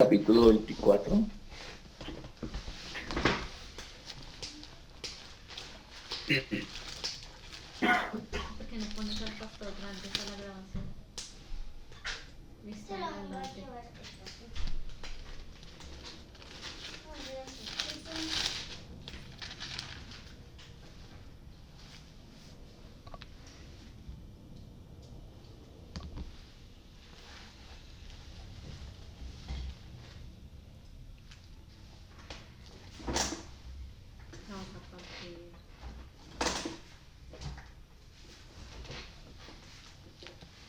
capítulo 24. ¿Por qué no pones al pastor antes a la grabación? Listo, adelante. Vamos a partir.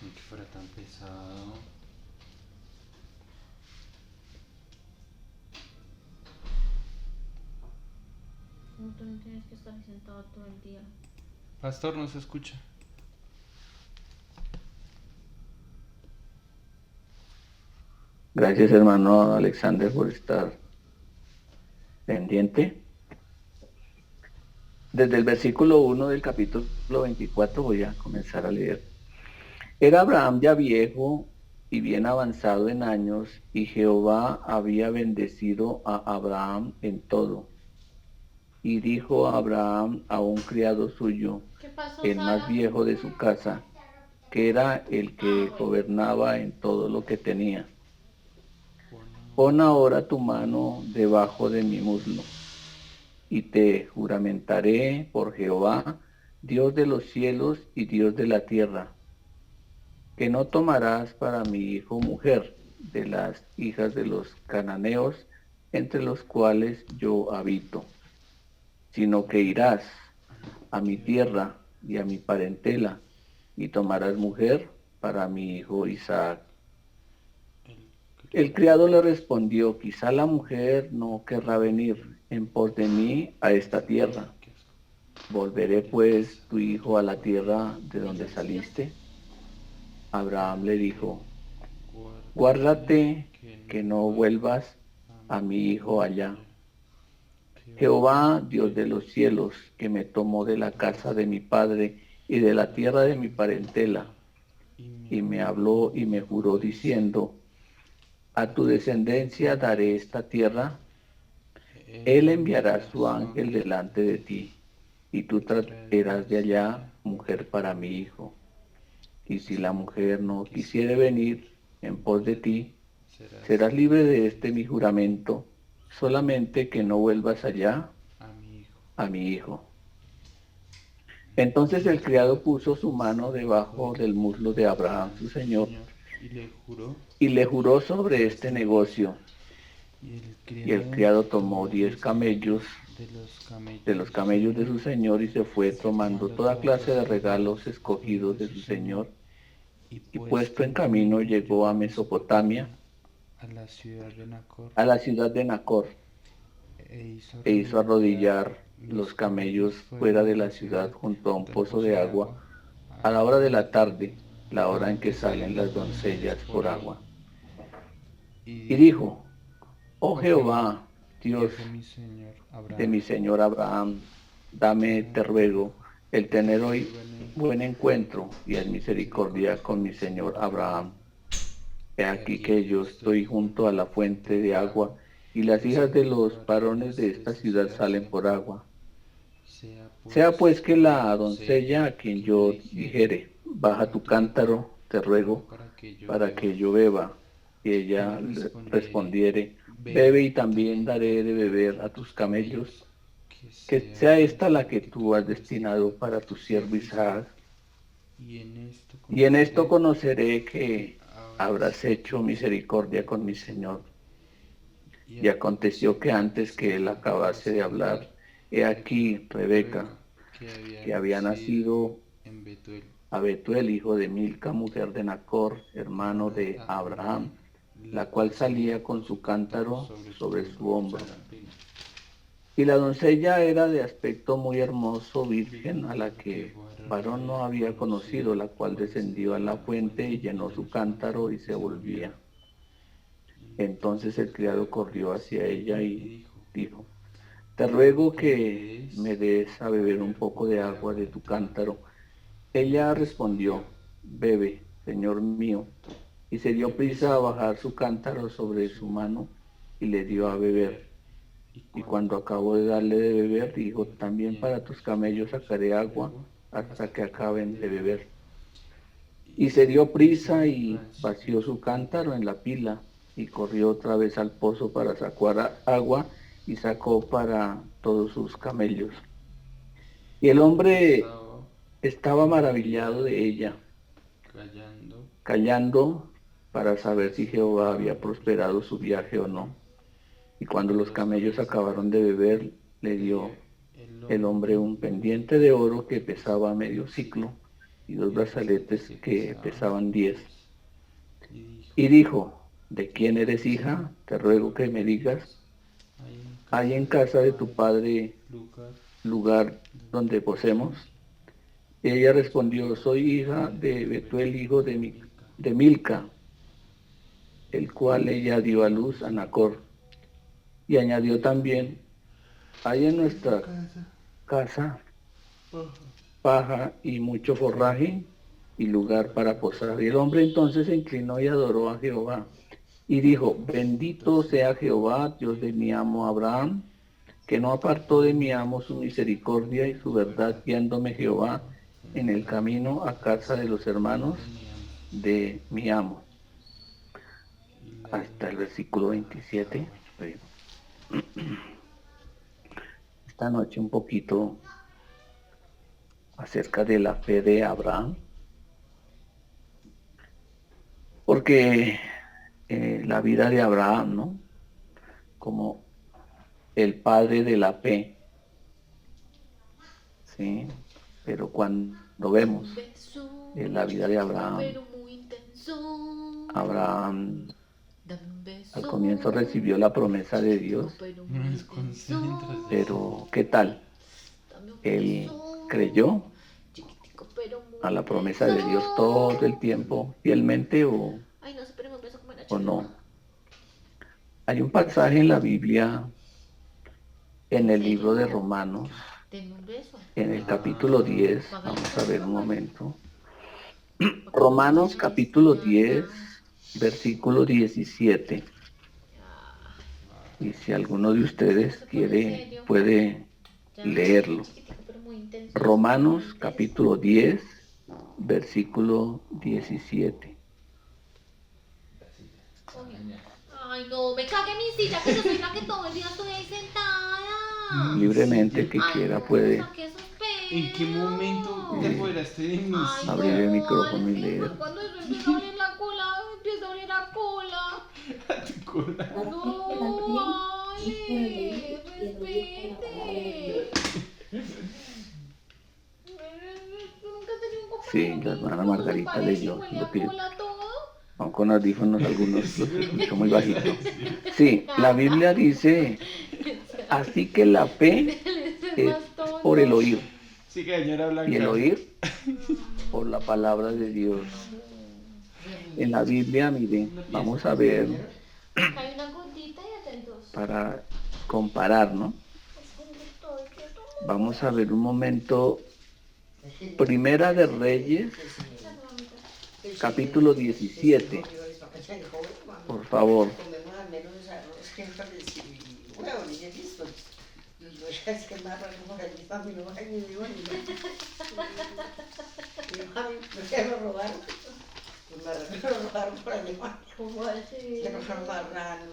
Ni que fuera tan pesado. No, tú no tienes que estar sentado todo el día. Pastor, no se escucha. Gracias, hermano Alexander, por estar pendiente. Desde el versículo 1 del capítulo 24 voy a comenzar a leer. Era Abraham ya viejo y bien avanzado en años, y Jehová había bendecido a Abraham en todo. Y dijo a Abraham a un criado suyo, ¿Qué pasó, el más Sara? viejo de su casa, que era el que gobernaba en todo lo que tenía: pon ahora tu mano debajo de mi muslo, y te juramentaré por Jehová, Dios de los cielos y Dios de la tierra, que no tomarás para mi hijo mujer de las hijas de los cananeos, entre los cuales yo habito, sino que irás a mi tierra y a mi parentela, y tomarás mujer para mi hijo Isaac. El criado le respondió: quizá la mujer no querrá venir en pos de mí a esta tierra. ¿Volveré pues tu hijo a la tierra de donde saliste? Abraham le dijo: guárdate que no vuelvas a mi hijo allá. Jehová, Dios de los cielos, que me tomó de la casa de mi padre y de la tierra de mi parentela, y me habló y me juró diciendo: a tu descendencia daré esta tierra. Él enviará su ángel delante de ti, y tú traerás de allá mujer para mi hijo. Y si la mujer no quisiere venir en pos de ti, serás libre de este mi juramento, solamente que no vuelvas allá a mi hijo. Entonces el criado puso su mano debajo del muslo de Abraham, su señor, y le juró sobre este negocio. Y el criado tomó 10 camellos de los camellos de su señor, y se fue tomando toda clase de regalos escogidos de su señor, y puesto en camino llegó a Mesopotamia, a la ciudad de Nacor, e hizo arrodillar los camellos fuera de la ciudad junto a un pozo de agua, a la hora de la tarde, la hora en que salen las doncellas por agua. Y dijo: oh Jehová, Dios de mi señor Abraham, dame, te ruego, el tener hoy buen encuentro y en misericordia con mi señor Abraham. He aquí que yo estoy junto a la fuente de agua, y las hijas de los varones de esta ciudad salen por agua. Sea pues que la doncella a quien yo dijere: baja tu cántaro, te ruego, para que yo beba, y ella respondiere: bebe, y también daré de beber a tus camellos, que sea esta la que tú has destinado para tu siervo Isaac. Y en esto conoceré que habrás hecho misericordia con mi señor. Y aconteció que antes que él acabase de hablar, he aquí Rebeca, que había nacido a Betuel, hijo de Milca, mujer de Nacor, hermano de Abraham, la cual salía con su cántaro sobre su hombro. Y la doncella era de aspecto muy hermoso, virgen, a la que varón no había conocido, la cual descendió a la fuente y llenó su cántaro y se volvía. Entonces el criado corrió hacia ella y dijo: te ruego que me des a beber un poco de agua de tu cántaro. Ella respondió: bebe, señor mío. y se dio prisa a bajar su cántaro sobre su mano y le dio a beber. Y cuando acabó de darle de beber, dijo, también para tus camellos sacaré agua hasta que acaben de beber. Y se dio prisa y vació su cántaro en la pila y corrió otra vez al pozo para sacar agua y sacó para todos sus camellos. Y el hombre estaba maravillado de ella, callando para saber si Jehová había prosperado su viaje o no. Y cuando los camellos acabaron de beber, le dio el hombre un pendiente de oro que pesaba medio siclo y 2 brazaletes que pesaban 10. Y dijo, ¿de quién eres hija? Te ruego que me digas, ¿hay en casa de tu padre lugar donde posemos? Y ella respondió, soy hija de Betuel, hijo de Milca, el cual ella dio a luz a Nacor. Y añadió también, hay en nuestra casa paja y mucho forraje y lugar para posar. Y el hombre entonces se inclinó y adoró a Jehová. Y dijo, bendito sea Jehová, Dios de mi amo Abraham, que no apartó de mi amo su misericordia y su verdad, guiándome Jehová en el camino a casa de los hermanos de mi amo. Hasta el versículo 27. Esta noche un poquito acerca de la fe de Abraham, porque la vida de Abraham, ¿no? Como el padre de la fe, ¿sí? Pero cuando vemos la vida de Abraham, Abraham al comienzo recibió la promesa de Dios, pero ¿qué tal? Él creyó a la promesa de Dios todo el tiempo, fielmente o no. Hay un pasaje en la Biblia, en el libro de Romanos, en el capítulo 10, vamos a ver un momento. Romanos capítulo 10, versículo 17. Y si alguno de ustedes quiere, puede leerlo. Romanos capítulo 10, versículo 17. Ay, no, me cague mi silla, que yo soy la que todo el día estoy ahí sentada. Libremente, que quiera puede. ¿En qué momento te apoderaste de mi silla? Abrir el micrófono y leer. Cuando eso empieza a abrir la cola, empieza a abrir la cola. ¿A tu cola? No, vale, respete. Nunca has tenido un compañero Sí, la que hermana todo Margarita parece leyó huele a lo que cola todo. aun con audífonos algunos los escucho muy bajito. Sí, la Biblia dice, así que la fe es por el oír, Sí, señora Blanca. y el oír por la palabra de Dios. En la Biblia, miren, vamos a ver Hay una gotita y atentos. para comparar, ¿no? Vamos a ver un momento, Primera de Reyes, capítulo 17, por favor.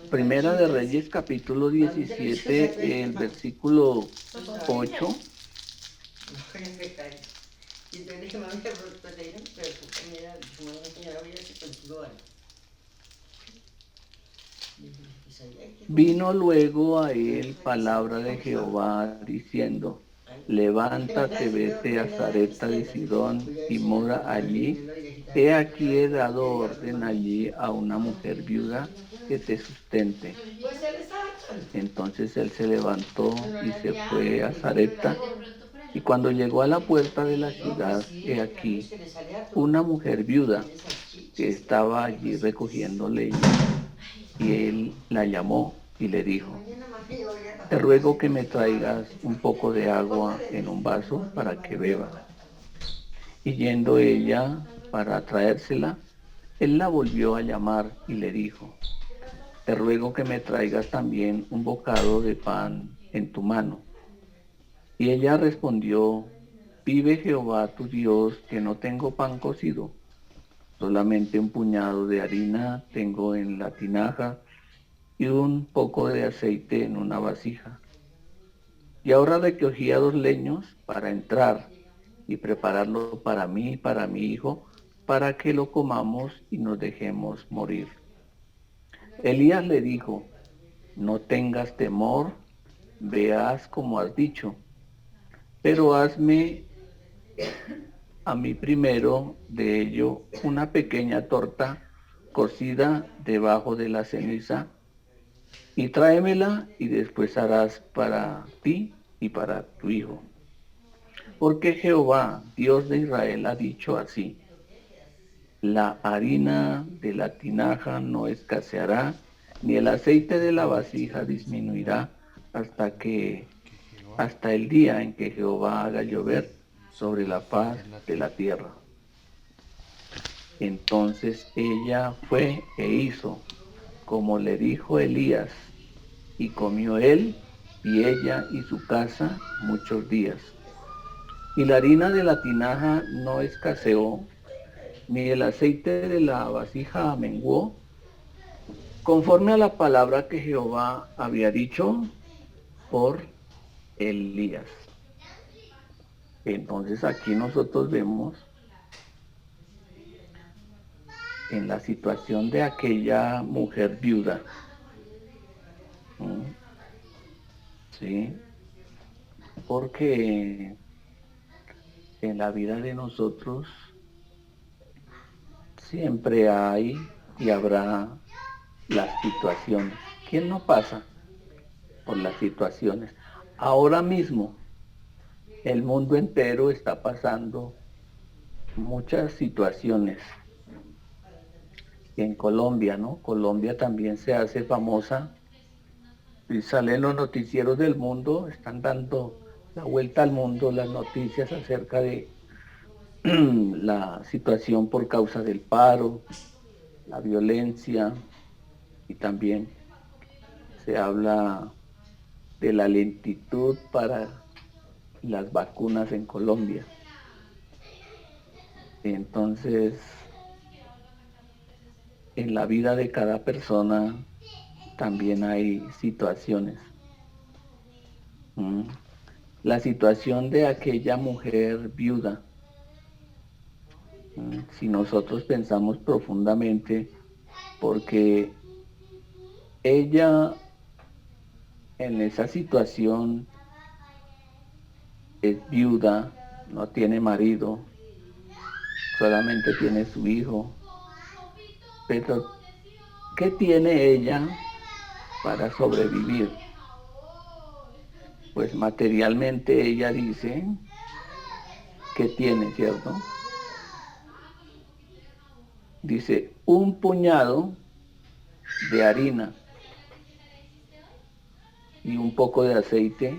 Primera de Reyes, capítulo 17, el versículo 8. Vino luego a él palabra de Jehová diciendo, levántate, vete a Sarepta de Sidón y mora allí. He aquí he dado orden allí a una mujer viuda que te sustente. Entonces él se levantó y se fue a Sarepta. Y cuando llegó a la puerta de la ciudad, he aquí una mujer viuda que estaba allí recogiendo leña. Y él la llamó y le dijo, te ruego que me traigas un poco de agua en un vaso para que beba. Y yendo ella para traérsela, Él la volvió a llamar y le dijo: te ruego que me traigas también un bocado de pan en tu mano. Y ella respondió: vive Jehová tu Dios, que no tengo pan cocido, solamente un puñado de harina tengo en la tinaja y un poco de aceite en una vasija. Y ahora recogía 2 leños para entrar y prepararlo para mí y para mi hijo, para que lo comamos y nos dejemos morir. Elías le dijo: no tengas temor, veas como has dicho, pero hazme a mí primero de ello una pequeña torta cocida debajo de la ceniza, y tráemela, y después harás para ti y para tu hijo. Porque Jehová, Dios de Israel, ha dicho así: la harina de la tinaja no escaseará, ni el aceite de la vasija disminuirá hasta el día en que Jehová haga llover sobre la faz de la tierra. Entonces ella fue e hizo como le dijo Elías, y comió él y ella y su casa muchos días. Y la harina de la tinaja no escaseó, ni el aceite de la vasija menguó, conforme a la palabra que Jehová había dicho por Elías. Entonces aquí nosotros vemos en la situación de aquella mujer viuda, ¿sí? Porque en la vida de nosotros siempre hay y habrá las situaciones. ¿Quién no pasa por las situaciones? Ahora mismo el mundo entero está pasando muchas situaciones. En Colombia, ¿no? Colombia también se hace famosa y salen los noticieros del mundo, están dando la vuelta al mundo las noticias acerca de la situación por causa del paro, la violencia, y también se habla de la lentitud para las vacunas en Colombia. Entonces, en la vida de cada persona también hay situaciones. La situación de aquella mujer viuda, si nosotros pensamos profundamente, porque ella en esa situación es viuda, no tiene marido, solamente tiene su hijo, pero ¿qué tiene ella para sobrevivir? Pues materialmente ella dice que tiene, ¿cierto? Dice, un puñado de harina y un poco de aceite.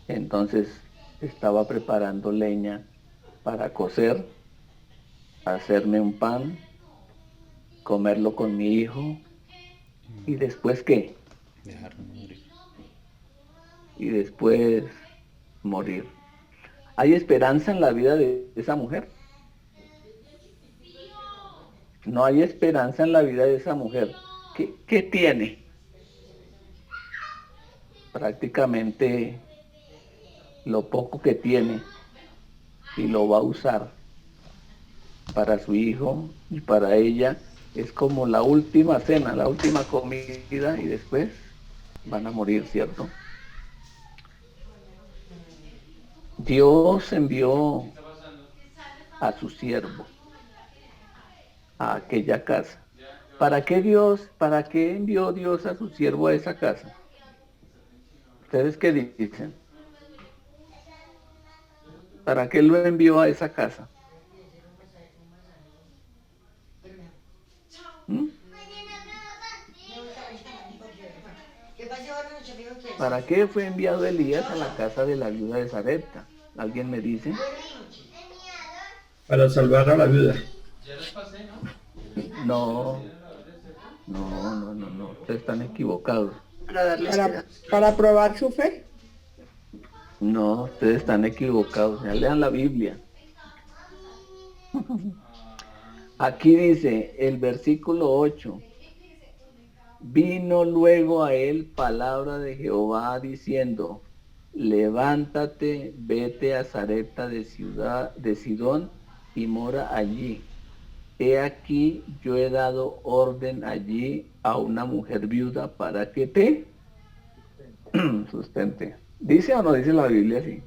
Entonces estaba preparando leña para cocer, hacerme un pan, comerlo con mi hijo, y después ¿qué? Dejarlo morir. Y después morir. ¿Hay esperanza en la vida de esa mujer? No hay esperanza en la vida de esa mujer. ¿Qué tiene? Prácticamente lo poco que tiene, y lo va a usar para su hijo y para ella. Es como la última cena, la última comida, y después van a morir, ¿cierto? Dios envió a su siervo a aquella casa. ¿Para qué envió Dios a su siervo a esa casa? ¿Ustedes qué dicen? ¿Para qué lo envió a esa casa? ¿Para qué fue enviado Elías a la casa de la viuda de Sarepta? ¿Alguien me dice? Para salvar a la viuda. Ya les pasé, ¿no? No, no, ustedes están equivocados. Para darle para, esperanza. para probar su fe. No, ustedes están equivocados. Ya lean la Biblia. Aquí dice el versículo 8. Vino luego a él palabra de Jehová diciendo, levántate, vete a Sarepta de Sidón y mora allí. He aquí yo he dado orden allí a una mujer viuda para que te sustente. ¿Dice o no dice la Biblia así?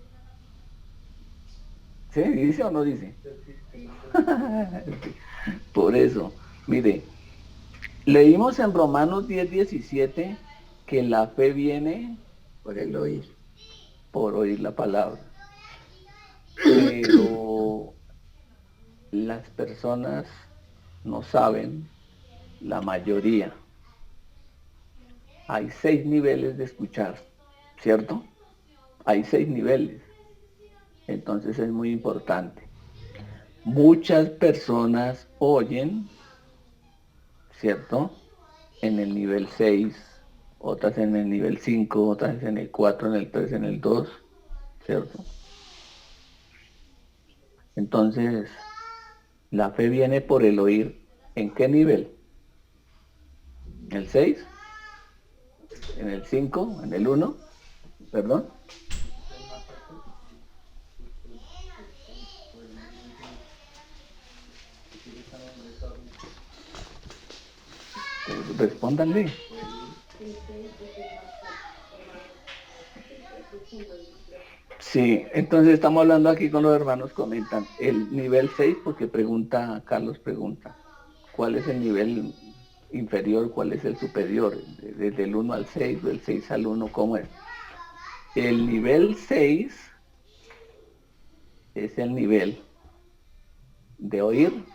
¿Sí? ¿Dice o no dice? Por eso, mire, leímos en Romanos 10:17 que la fe viene Por el oír. por oír la palabra. Pero las personas no saben, la mayoría. Hay 6 niveles de escuchar, ¿cierto? Hay 6 niveles. Entonces es muy importante. Muchas personas oyen, ¿cierto? En el nivel 6, otras en el nivel 5, otras en el 4, en el 3, en el 2, ¿cierto? Entonces, la fe viene por el oír. ¿En qué nivel? ¿En el 6? ¿En el 5? ¿En el 1? ¿Perdón? Respóndanle. Sí, entonces estamos hablando aquí con los hermanos, comentan el nivel 6 porque Carlos pregunta, ¿cuál es el nivel inferior, cuál es el superior? Desde el 1 al 6, del 6 al 1, ¿cómo es? El nivel 6 es el nivel de oír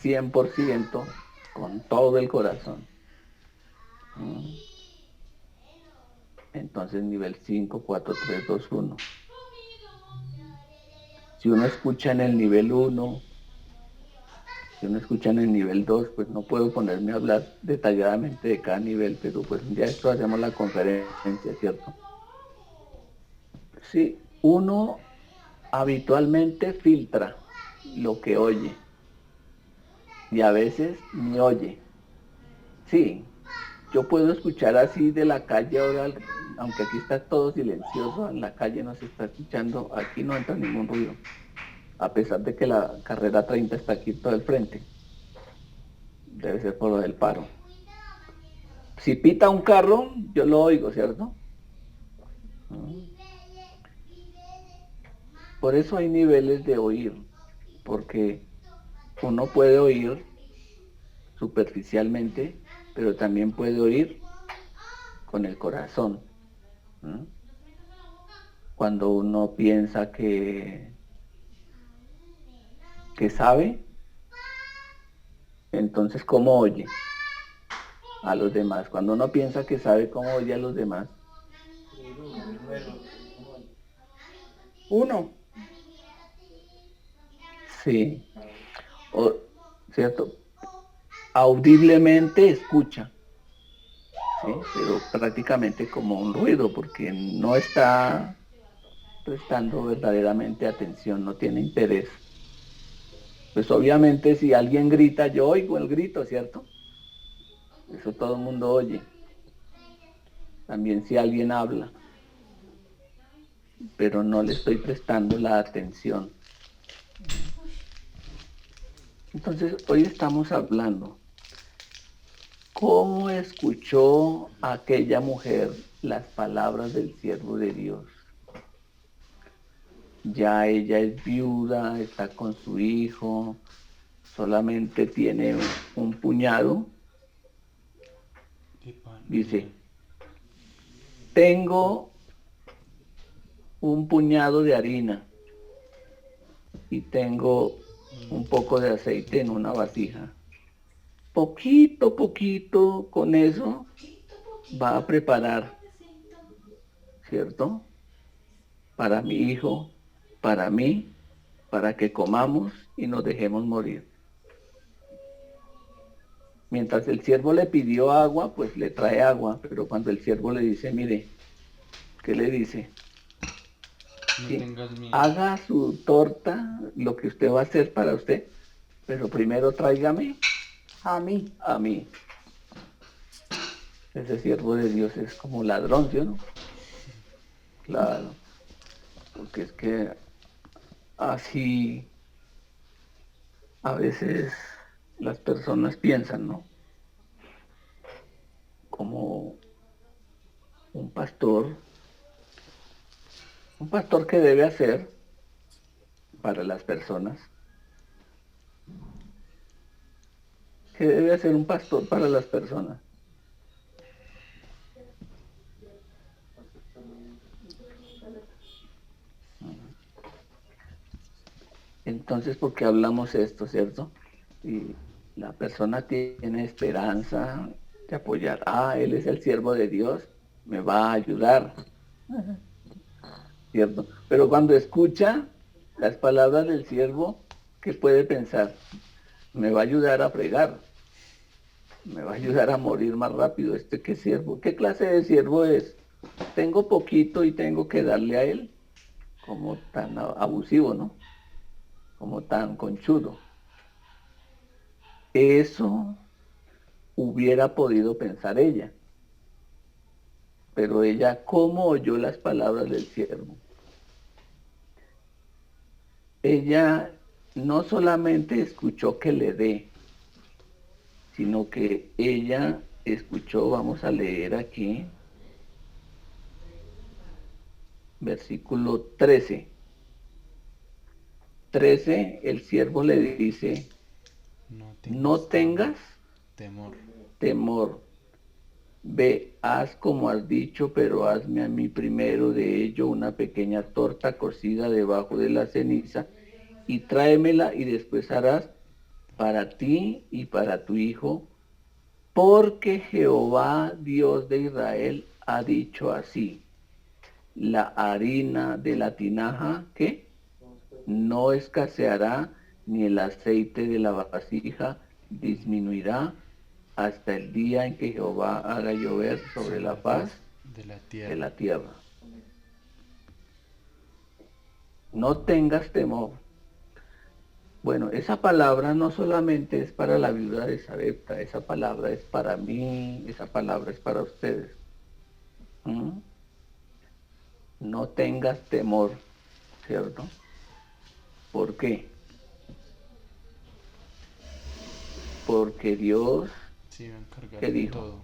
100% con todo el corazón. Entonces nivel 5, 4, 3, 2, 1. Si uno escucha en el nivel 1, si uno escucha en el nivel 2, pues no puedo ponerme a hablar detalladamente de cada nivel, pero pues ya esto hacemos la conferencia, ¿cierto? Sí, uno habitualmente filtra lo que oye y a veces ni oye. Sí, yo puedo escuchar así de la calle ahora, aunque aquí está todo silencioso, en la calle no se está escuchando, aquí no entra ningún ruido, a pesar de que la carrera 30 está aquí todo el frente. Debe ser por lo del paro. Si pita un carro, yo lo oigo, ¿cierto? Por eso hay niveles de oír, porque uno puede oír superficialmente, pero también puede oír con el corazón. Cuando uno piensa que sabe, entonces ¿cómo oye a los demás? Cuando uno piensa que sabe, ¿cómo oye a los demás? 1. Sí, ¿cierto? Audiblemente escucha, ¿sí? Pero prácticamente como un ruido, porque no está prestando verdaderamente atención, no tiene interés. Pues obviamente si alguien grita, yo oigo el grito, ¿cierto? Eso todo el mundo oye. También si alguien habla, pero no le estoy prestando la atención. Entonces, hoy estamos hablando, ¿cómo escuchó aquella mujer las palabras del siervo de Dios? Ya ella es viuda, está con su hijo, solamente tiene un puñado. Dice, tengo un puñado de harina y tengo un poco de aceite en una vasija. Poquito, poquito, con eso va a preparar, ¿cierto? Para mi hijo, para mí, para que comamos y nos dejemos morir. Mientras el siervo le pidió agua, pues le trae agua, pero cuando el siervo le dice, mire, ¿qué le dice? No Sí, tengas miedo. haga su torta, lo que usted va a hacer para usted, pero primero tráigame A mí. a mí. Ese siervo de Dios es como ladrón, ¿sí o no? Claro, porque es que así a veces las personas piensan, ¿no? Como un pastor, ¿qué debe hacer para las personas? ¿Qué debe hacer un pastor para las personas? Entonces, ¿por qué hablamos esto, cierto? Y la persona tiene esperanza de apoyar. Ah, él es el siervo de Dios, me va a ayudar, ¿cierto? Pero cuando escucha las palabras del siervo, ¿qué puede pensar? Me va a ayudar a fregar, me va a ayudar a morir más rápido. ¿Qué siervo? ¿Qué clase de siervo es? Tengo poquito y tengo que darle a él, como tan abusivo, ¿no? Como tan conchudo. Eso hubiera podido pensar ella, pero ella, ¿cómo oyó las palabras del siervo? Ella no solamente escuchó que le dé, sino que ella escuchó, vamos a leer aquí, versículo 13. 13, el siervo le dice, no tengas temor. temor. Ve, haz como has dicho, pero hazme a mí primero de ello una pequeña torta cocida debajo de la ceniza y tráemela y después harás para ti y para tu hijo, porque Jehová, Dios de Israel, ha dicho así, la harina de la tinaja, ¿qué? No escaseará, ni el aceite de la vasija disminuirá hasta el día en que Jehová haga llover sobre la faz de la tierra. No tengas temor. Bueno, esa palabra no solamente es para la viuda de Sarepta, esa palabra es para mí, esa palabra es para ustedes. ¿Mm? No tengas temor, ¿cierto? ¿Por qué? Porque Dios, ¿qué dijo?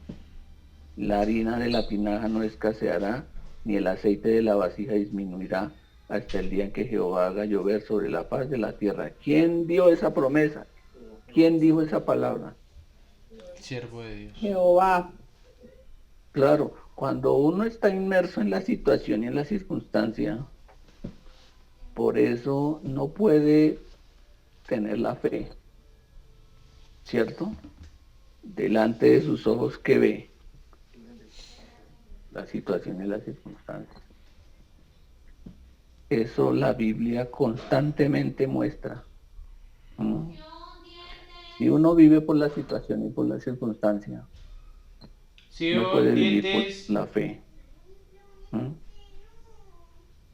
La harina de la tinaja no escaseará, ni el aceite de la vasija disminuirá, hasta el día en que Jehová haga llover sobre la faz de la tierra. ¿Quién dio esa promesa? ¿Quién dijo esa palabra? Siervo de Dios. Jehová. Claro, cuando uno está inmerso en la situación y en la circunstancia, por eso no puede tener la fe, ¿cierto? Delante de sus ojos, ¿qué ve? La situación y las circunstancias. Eso la Biblia constantemente muestra. ¿Mm? Si uno vive por la situación y por la circunstancia, no puede vivir por la fe. ¿Mm?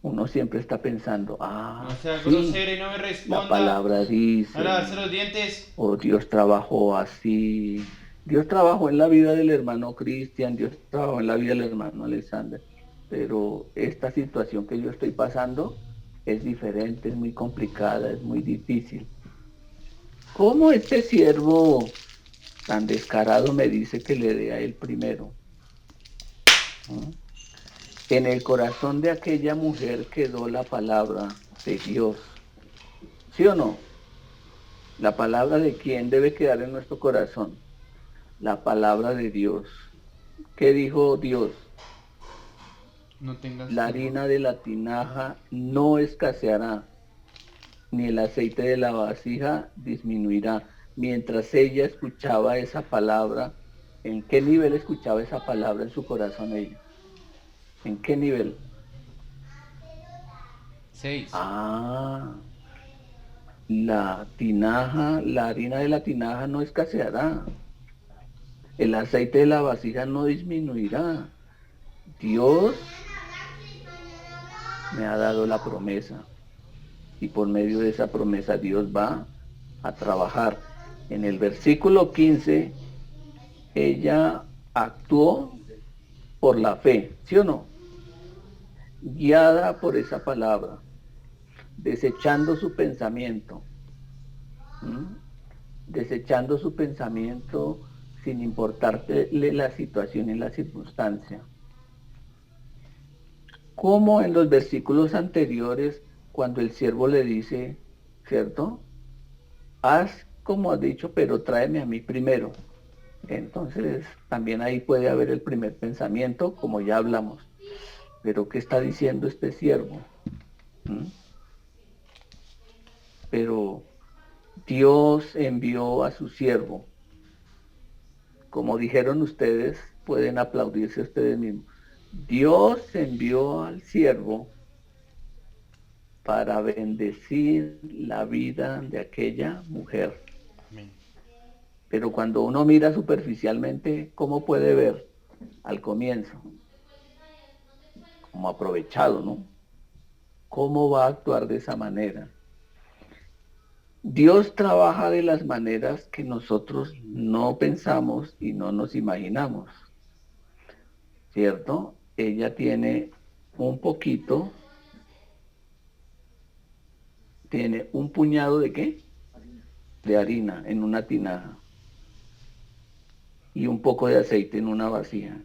Uno siempre está pensando, No sea sí, grosero y no me responda. la palabra dice, A lavarse los dientes. o Dios trabajó así. Dios trabajó en la vida del hermano Cristian, Dios trabajó en la vida del hermano Alexander, pero esta situación que yo estoy pasando es diferente, es muy complicada, es muy difícil. ¿Cómo este siervo tan descarado me dice que le dé a él primero? ¿Mm? En el corazón de aquella mujer quedó la palabra de Dios. ¿Sí o no? La palabra de quién debe quedar en nuestro corazón. La palabra de Dios. ¿Qué dijo Dios? No tengas La temor. harina de la tinaja no escaseará, ni el aceite de la vasija disminuirá. Mientras ella escuchaba esa palabra, ¿en qué nivel escuchaba esa palabra en su corazón ella? ¿En qué nivel? 6. La tinaja, la harina de la tinaja no escaseará. El aceite de la vasija no disminuirá. Dios me ha dado la promesa y por medio de esa promesa Dios va a trabajar. En el versículo 15, ella actuó por la fe, ¿sí o no? Guiada por esa palabra, desechando su pensamiento, desechando su pensamiento sin importarle la situación y la circunstancia. Como en los versículos anteriores, cuando el siervo le dice, ¿cierto? Haz como has dicho, pero tráeme a mí primero. Entonces, también ahí puede haber el primer pensamiento, como ya hablamos. Pero, ¿qué está diciendo este siervo? Pero Dios envió a su siervo. Como dijeron ustedes, pueden aplaudirse ustedes mismos. Dios envió al siervo para bendecir la vida de aquella mujer. Amén. Pero cuando uno mira superficialmente, ¿cómo puede ver? Al comienzo, como aprovechado, ¿no? ¿Cómo va a actuar de esa manera? Dios trabaja de las maneras que nosotros no pensamos y no nos imaginamos, ¿cierto? Ella tiene un poquito, tiene un puñado de ¿qué? De harina en una tinaja y un poco de aceite en una vasija.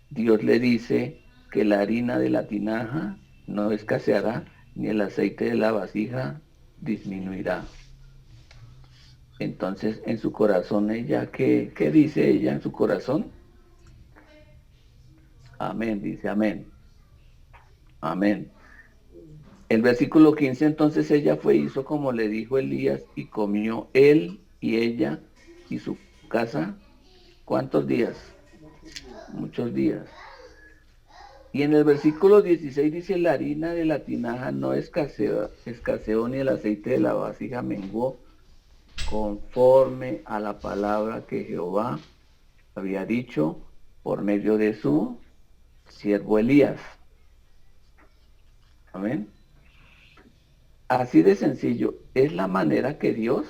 Dios le dice que la harina de la tinaja no escaseará, ni el aceite de la vasija disminuirá. Entonces, en su corazón, ella, ¿qué dice ella en su corazón? Amén, dice amén. Amén. El versículo 15, entonces ella fue, hizo como le dijo Elías, y comió él y ella y su casa. ¿Cuántos días? Muchos días. Y en el versículo 16 dice, la harina de la tinaja no escaseó ni el aceite de la vasija menguó, conforme a la palabra que Jehová había dicho por medio de su siervo Elías. Amén. Así de sencillo, es la manera que Dios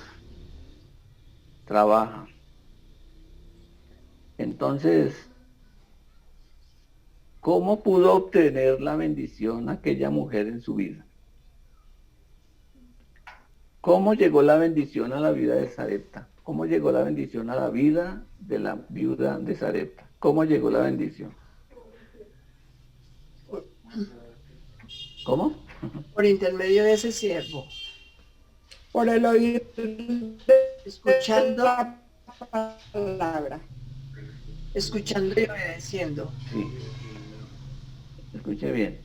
trabaja. Entonces, ¿cómo pudo obtener la bendición aquella mujer en su vida? ¿Cómo llegó la bendición a la vida de Sarepta? ¿Cómo llegó la bendición a la vida de la viuda de Sarepta? ¿Cómo llegó la bendición? ¿Cómo? Por intermedio de ese siervo, Por el oír escuchando la palabra, escuchando y obedeciendo. Sí. Escuche bien.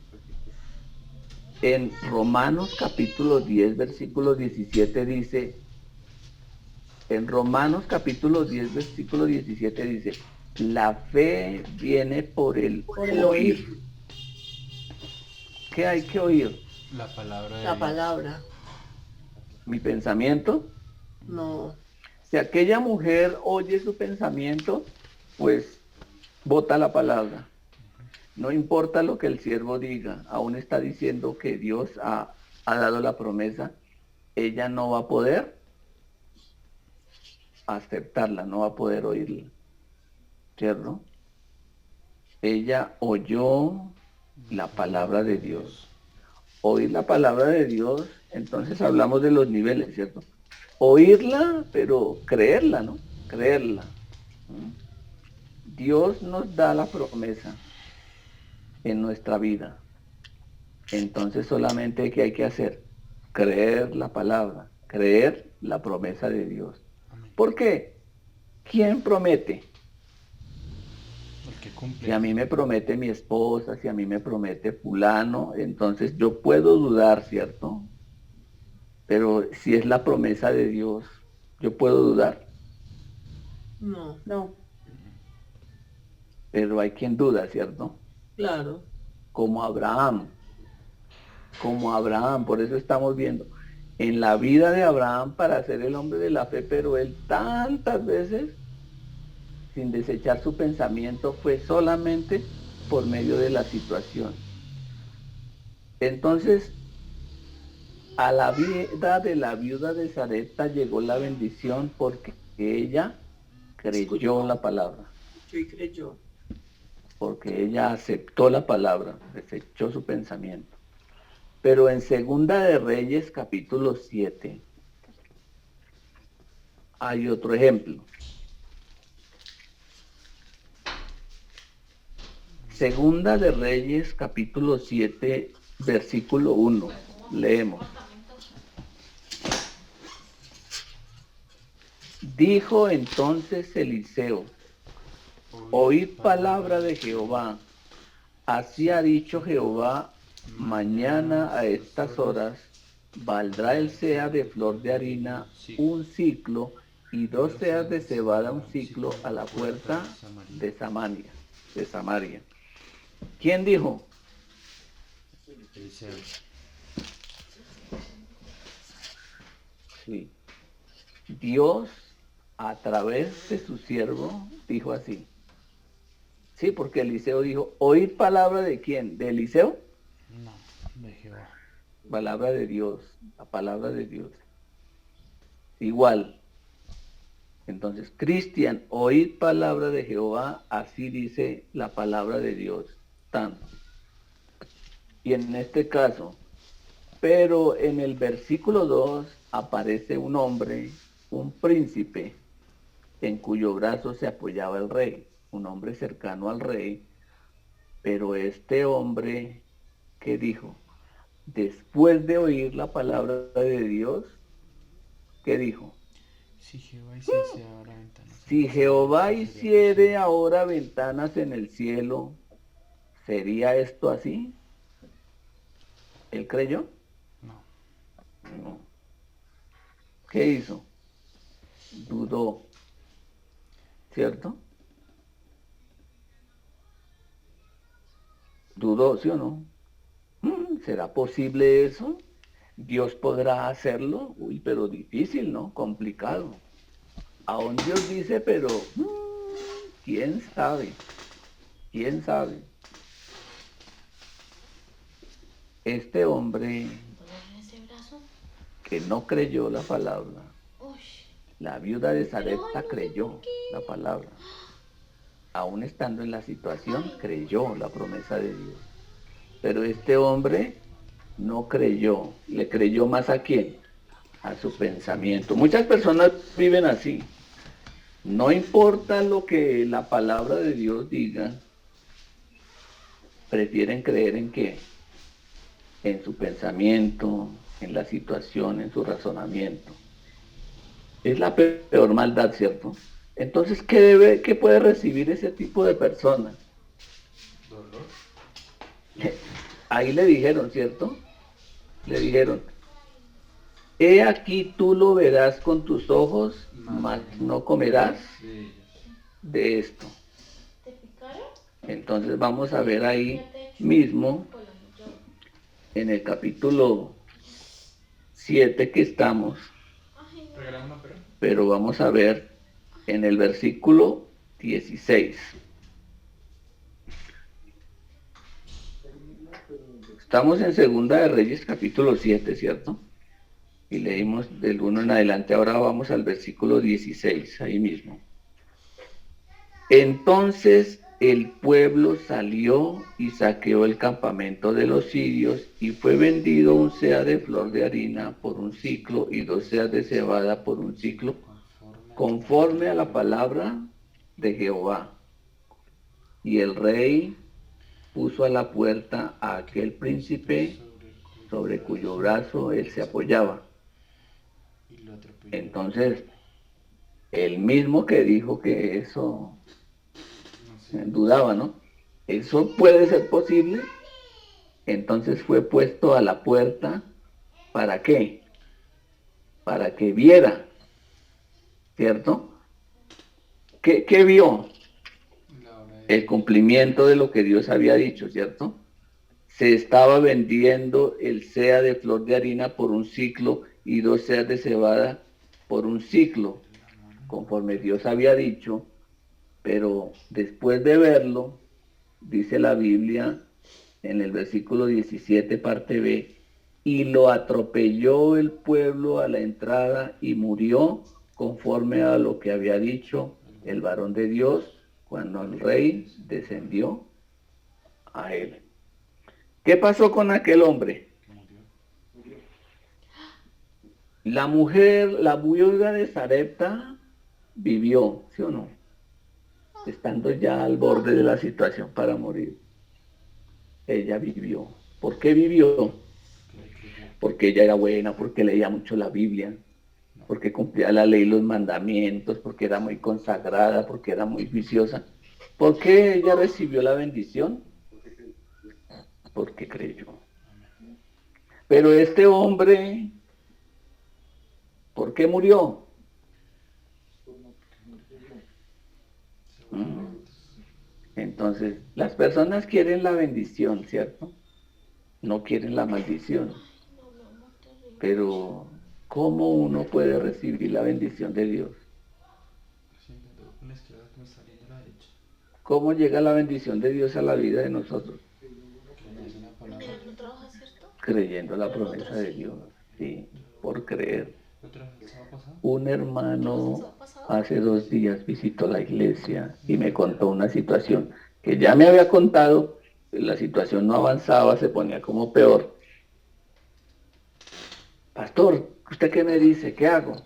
En Romanos capítulo 10, versículo 17 dice, en Romanos capítulo 10, versículo 17 dice, la fe viene por el oír. ¿Qué hay que oír? La palabra de La Dios. palabra, ¿Mi pensamiento? no, Si aquella mujer oye su pensamiento, pues bota la palabra. No importa lo que el siervo diga, aún está diciendo que Dios ha dado la promesa, ella no va a poder aceptarla, no va a poder oírla, ¿cierto? Ella oyó la palabra de Dios. Oír la palabra de Dios, entonces hablamos de los niveles, ¿cierto? Oírla, pero creerla, ¿no? Creerla. Dios nos da la promesa en nuestra vida. Entonces solamente ¿qué hay que hacer? Creer la palabra, creer la promesa de Dios. Amén. ¿Por qué? ¿Quién promete? El que cumple. Si a mí me promete mi esposa, si a mí me promete fulano, entonces yo puedo dudar, ¿cierto? Pero si es la promesa de Dios, yo puedo dudar, no, no. pero hay quien duda, ¿cierto? claro, Como Abraham, por eso estamos viendo en la vida de Abraham para ser el hombre de la fe, pero él tantas veces sin desechar su pensamiento, fue solamente por medio de la situación. Entonces, a la vida de la viuda de Sarepta llegó la bendición porque ella creyó la palabra, Y creyó. porque ella aceptó la palabra, desechó su pensamiento. Pero en Segunda de Reyes, capítulo 7, hay otro ejemplo. Segunda de Reyes, capítulo 7, versículo 1. Leemos. Dijo entonces Eliseo, oíd palabra de Jehová. Así ha dicho Jehová, mañana a estas horas valdrá el seah de flor de harina un ciclo y 2 seas de cebada un ciclo a la puerta de Samaria. ¿Quién dijo? Eliseo. Sí. Dios, a través de su siervo, dijo así. Sí, porque Eliseo dijo, ¿oír palabra de quién? ¿De Eliseo? No, de Jehová. Palabra de Dios, la palabra de Dios. Igual. Entonces, Cristian, oíd palabra de Jehová, así dice la palabra de Dios. Tanto. Y en este caso, pero en el versículo 2 aparece un hombre, un príncipe, en cuyo brazo se apoyaba el rey, un hombre cercano al rey, pero este hombre, ¿qué dijo? Después de oír la palabra de Dios, ¿qué dijo? Si Jehová hiciese ahora ventanas. Si Jehová hiciere ahora ventanas en el cielo, ¿sería esto así? ¿Él creyó? No. No. ¿Qué hizo? Dudó, ¿cierto? Dudó, ¿sí o no? ¿Será posible eso? ¿Dios podrá hacerlo? Uy, pero difícil, ¿no? Complicado. Aún Dios dice, pero ¿quién sabe? ¿Quién sabe? Este hombre Ese brazo. que no creyó la palabra, Uy. la viuda de Sarepta Ay, no sé creyó por qué. la palabra. Aún estando en la situación, creyó la promesa de Dios. Pero este hombre no creyó. ¿Le creyó más a quién? A su pensamiento. Muchas personas viven así. No importa lo que la palabra de Dios diga, prefieren creer en qué, en su pensamiento, en la situación, en su razonamiento. Es la peor maldad, ¿cierto? Entonces, ¿qué puede recibir ese tipo de personas? Dolor. Ahí le dijeron, ¿cierto? Le dijeron, he aquí tú lo verás con tus ojos, mas no comerás De ellos. de esto. ¿Te picaron? Entonces vamos a ver ahí mismo, en el capítulo 7 que estamos, Ay, no. Regálame una pera. pero vamos a ver en el versículo 16. Estamos en Segunda de Reyes, capítulo 7, ¿cierto? Y leímos del 1 en adelante, ahora vamos al versículo 16, ahí mismo. Entonces el pueblo salió y saqueó el campamento de los sirios y fue vendido un seah de flor de harina por un ciclo y 2 seas de cebada por un ciclo, conforme a la palabra de Jehová. Y el rey puso a la puerta a aquel príncipe sobre cuyo brazo él se apoyaba. Y lo atropelló. Entonces, el mismo que dijo que eso No sé. dudaba, ¿no? ¿Eso puede ser posible? Entonces fue puesto a la puerta, ¿para qué? Para que viera, ¿cierto? ¿Qué vio? La hora de... El cumplimiento de lo que Dios había dicho, ¿cierto? Se estaba vendiendo el seah de flor de harina por un ciclo y 2 seas de cebada por un ciclo, conforme Dios había dicho, Pero después de verlo, dice la Biblia en el versículo 17, parte B, y lo atropelló el pueblo a la entrada y murió conforme a lo que había dicho el varón de Dios cuando el rey descendió a él. ¿Qué pasó con aquel hombre? La mujer, la viuda de Sarepta, vivió, ¿sí o no? Estando ya al borde de la situación para morir. Ella vivió. ¿Por qué vivió? Porque ella era buena, porque leía mucho la Biblia, porque cumplía la ley y los mandamientos, porque era muy consagrada, porque era muy juiciosa. ¿Por qué ella recibió la bendición? Porque creyó. Pero este hombre, ¿por qué murió? Entonces, las personas quieren la bendición, ¿cierto? No quieren la maldición. Pero, ¿cómo uno puede recibir la bendición de Dios? ¿Cómo llega la bendición de Dios a la vida de nosotros? Creyendo la promesa de Dios, sí, por creer. Un hermano hace 2 días visitó la iglesia y me contó una situación que ya me había contado, la situación no avanzaba, se ponía como peor. Pastor, ¿usted qué me dice? ¿Qué hago?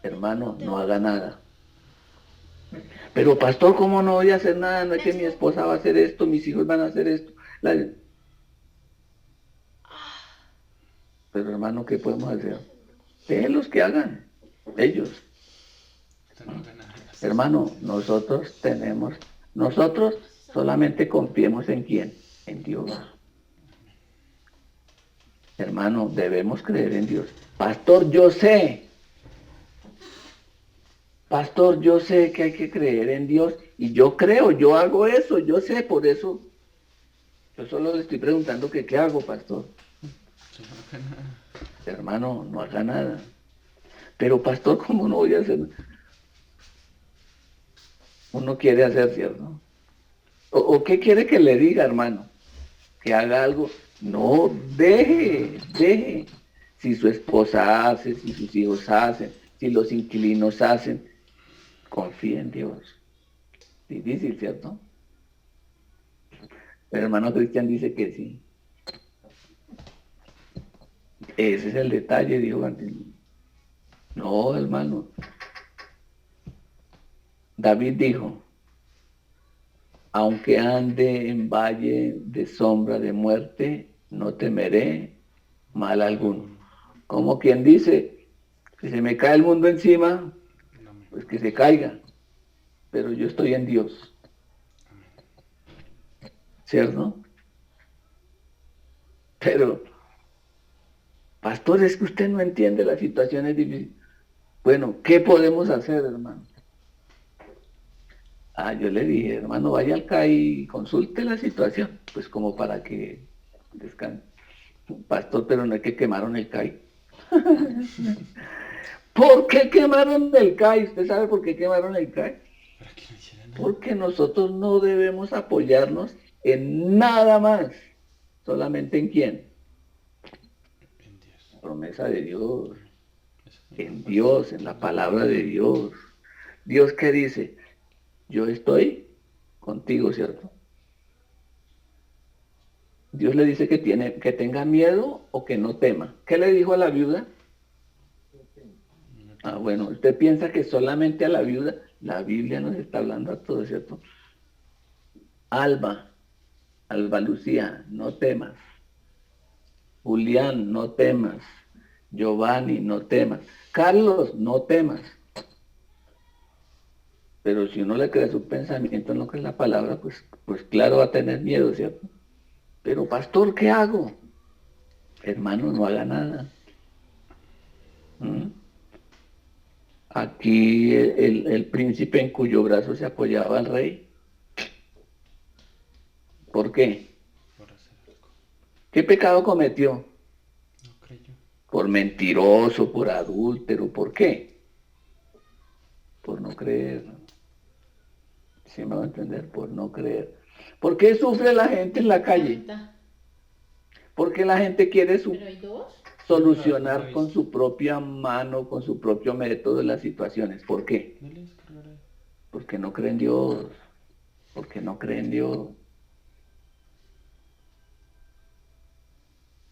Hermano, no haga nada. Pero pastor, ¿cómo no voy a hacer nada? No es que mi esposa va a hacer esto, mis hijos van a hacer esto. Pero hermano, ¿qué podemos hacer? Déjenlos que hagan, ellos. Hermano, nosotros solamente confiemos en quién, en Dios. Hermano, debemos creer en Dios. Pastor, yo sé que hay que creer en Dios y yo creo, yo hago eso, yo sé, por eso. Yo solo le estoy preguntando que qué hago, pastor. Hermano, no haga nada. Pero pastor, ¿cómo no voy a hacer? Uno quiere hacer, ¿cierto? ¿O qué quiere que le diga, hermano? Que haga algo. No, deje. Si su esposa hace, si sus hijos hacen, si los inquilinos hacen, confíe en Dios. Difícil, ¿cierto? El hermano Cristian dice que sí. Ese es el detalle, dijo antes. No, hermano. David dijo, aunque ande en valle de sombra de muerte, no temeré mal alguno. Como quien dice, si se me cae el mundo encima, pues que se caiga, pero yo estoy en Dios. ¿Cierto? Pero, pastor, es que usted no entiende las situaciones difíciles. Bueno, ¿qué podemos hacer, hermano? Yo le dije, hermano, vaya al CAI y consulte la situación, pues como para que descanse. Pastor, pero no es que quemaron el CAI. ¿Por qué quemaron el CAI? ¿Usted sabe por qué quemaron el CAI? Porque nosotros no debemos apoyarnos en nada más. ¿Solamente en quién? En Dios. Promesa de Dios. En Dios, en la palabra de Dios. ¿Dios qué dice? Yo estoy contigo, ¿cierto? Dios le dice que tenga miedo o que no tema. ¿Qué le dijo a la viuda? Bueno, usted piensa que solamente a la viuda, la Biblia nos está hablando a todos, ¿cierto? Alba Lucía, no temas. Julián, no temas. Giovanni, no temas. Carlos, no temas. Pero si uno le crea su pensamiento en lo que es la palabra, pues claro va a tener miedo, ¿cierto? Pero pastor, ¿qué hago? Hermano, no haga nada. Aquí el príncipe en cuyo brazo se apoyaba el rey. ¿Por qué? ¿Qué pecado cometió? No creyó. Por mentiroso, por adúltero, ¿por qué? por no creer. ¿Sí me va a entender? Por no creer. ¿Por qué sufre la gente en la calle? Porque la gente quiere Pero hay dos. solucionar con su propia mano, con su propio método las situaciones. ¿Por qué? Porque no creen en Dios. Porque no creen en Dios.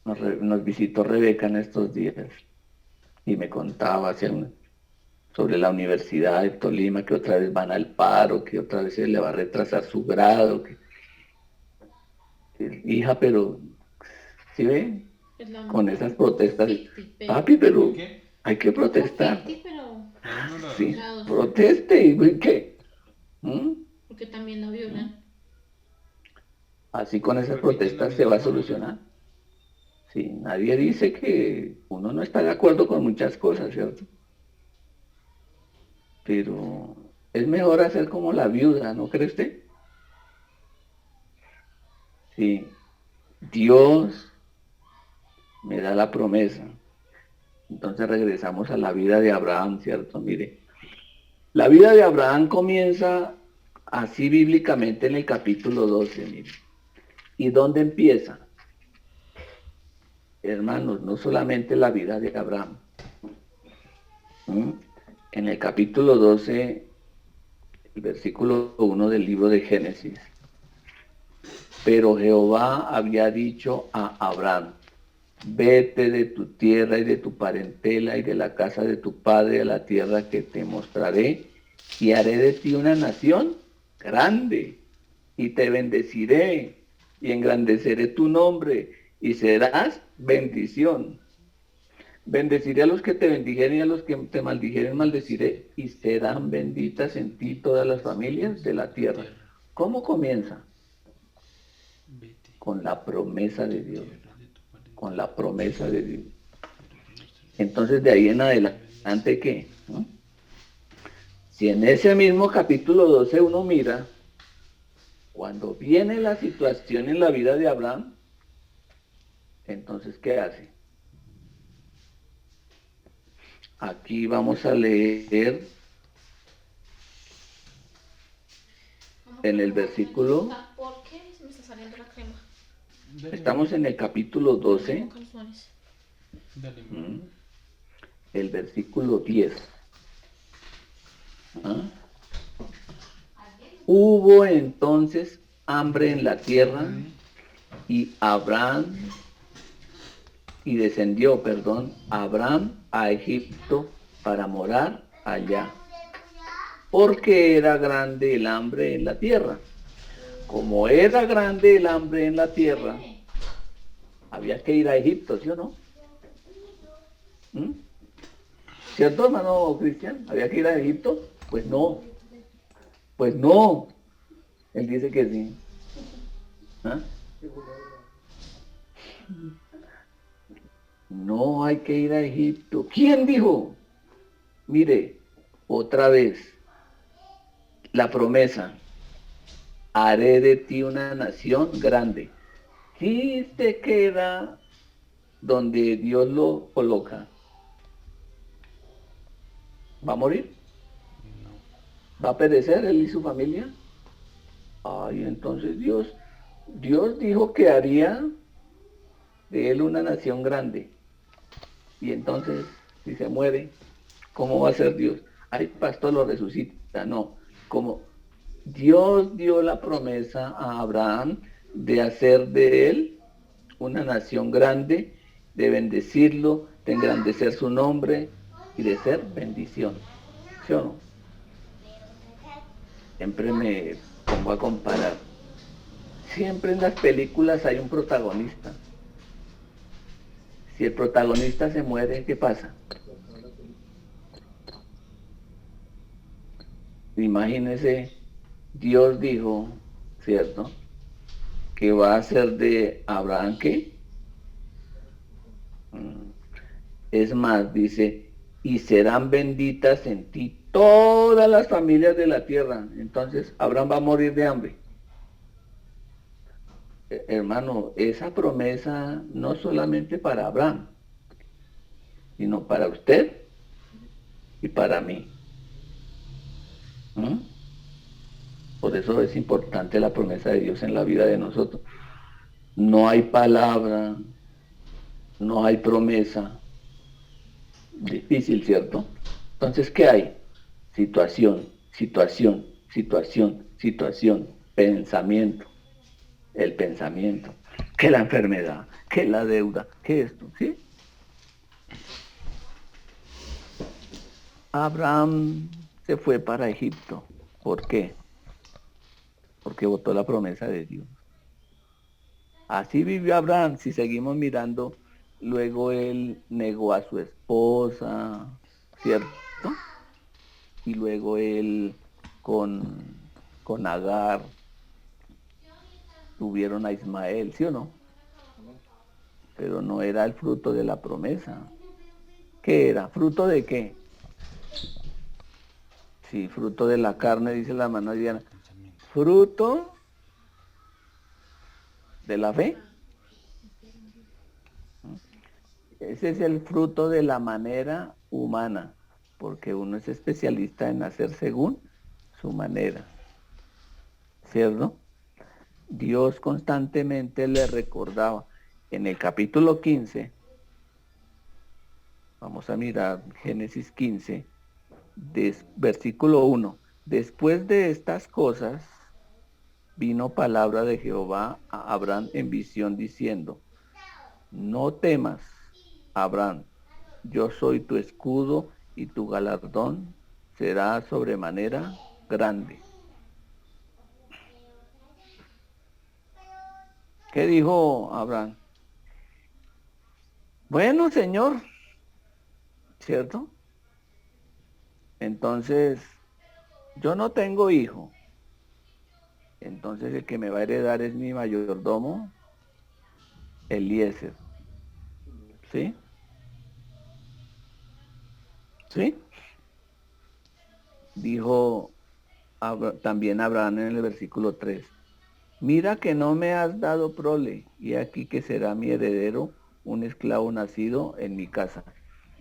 Nos visitó Rebeca en estos días y me contaba sobre la Universidad de Tolima, que otra vez van al paro, que otra vez se le va a retrasar su grado. Hija, pero, ¿sí ve? Con esas protestas. Papi, pero ¿Qué? hay que protestar. Pero Sí, proteste y ¿qué? ¿Mm? porque también la violan. Así con esas protestas se va a solucionar. Sí, nadie dice que uno no está de acuerdo con muchas cosas, ¿cierto? Pero es mejor hacer como la viuda, ¿no cree usted? Sí, Dios me da la promesa. Entonces regresamos a la vida de Abraham, ¿cierto? Mire, la vida de Abraham comienza así bíblicamente en el capítulo 12, mire. ¿Y dónde empieza? Hermanos, no solamente la vida de Abraham. En el capítulo 12, el versículo 1 del libro de Génesis. Pero Jehová había dicho a Abraham, vete de tu tierra y de tu parentela y de la casa de tu padre a la tierra que te mostraré, y haré de ti una nación grande, y te bendeciré, y engrandeceré tu nombre, y serás bendición. Bendeciré a los que te bendijeren y a los que te maldijeren maldeciré, y serán benditas en ti todas las familias de la tierra. ¿Cómo comienza? Con la promesa de Dios. Con la promesa de Dios. Entonces de ahí en adelante, ¿qué? ¿No? Si en ese mismo capítulo 12 uno mira, cuando viene la situación en la vida de Abraham, entonces ¿qué hace? Aquí vamos a leer en el versículo, ¿Por qué se me está saliendo la crema? estamos en el capítulo 12, Tengo calzones. el versículo 10. ¿Ah? Hubo entonces hambre en la tierra y descendió Abraham a Egipto para morar allá, porque era grande el hambre en la tierra. Como era grande el hambre en la tierra, había que ir a Egipto, ¿sí o no? ¿Cierto, hermano Cristian? ¿Había que ir a Egipto? Pues no. Pues no. Él dice que sí. ¿Ah? No hay que ir a Egipto. ¿Quién dijo? Mire, otra vez, la promesa. Haré de ti una nación grande. Si se queda donde Dios lo coloca, ¿va a morir? ¿Va a perecer él y su familia? Ay, entonces Dios dijo que haría de él una nación grande. Y entonces, si se muere, ¿cómo va a ser Dios? Ay, pastor, lo resucita. No, como Dios dio la promesa a Abraham de hacer de él una nación grande, de bendecirlo, de engrandecer su nombre y de ser bendición. ¿Sí o no? Siempre me pongo a comparar. Siempre en las películas hay un protagonista. Si el protagonista se muere, ¿qué pasa? Imagínese, Dios dijo, ¿cierto?, que va a hacer de Abraham, ¿qué? Es más, dice, y serán benditas en ti todas las familias de la tierra. Entonces, Abraham va a morir de hambre. Hermano, esa promesa no solamente para Abraham, sino para usted y para mí. ¿Mm? Por eso es importante la promesa de Dios en la vida de nosotros. No hay palabra, no hay promesa. Difícil, ¿cierto? Entonces, ¿qué hay? Situación, situación, situación, situación, pensamiento, el pensamiento, que la enfermedad, que la deuda, que esto, ¿sí? Abraham se fue para Egipto. ¿Por qué? Porque votó la promesa de Dios. Así vivió Abraham. Si seguimos mirando, luego él negó a su esposa, ¿cierto? Y luego él con Agar tuvieron a Ismael, ¿sí o no? Pero no era el fruto de la promesa. ¿Qué era? ¿Fruto de qué? Sí, fruto de la carne, dice la hermana Diana. Fruto de la fe. Ese es el fruto de la manera humana, porque uno es especialista en hacer según su manera, ¿cierto? Dios constantemente le recordaba. En el capítulo 15, vamos a mirar Génesis 15, versículo 1. Después de estas cosas, vino palabra de Jehová a Abraham en visión diciendo, no temas, Abraham, yo soy tu escudo y tu galardón será sobremanera grande. ¿Qué dijo Abraham? Bueno, Señor, ¿cierto? Entonces, yo no tengo hijo. Entonces el que me va a heredar es mi mayordomo, Eliezer. ¿Sí? ¿Sí? Dijo también Abraham en el versículo 3. Mira que no me has dado prole, y aquí que será mi heredero, un esclavo nacido en mi casa.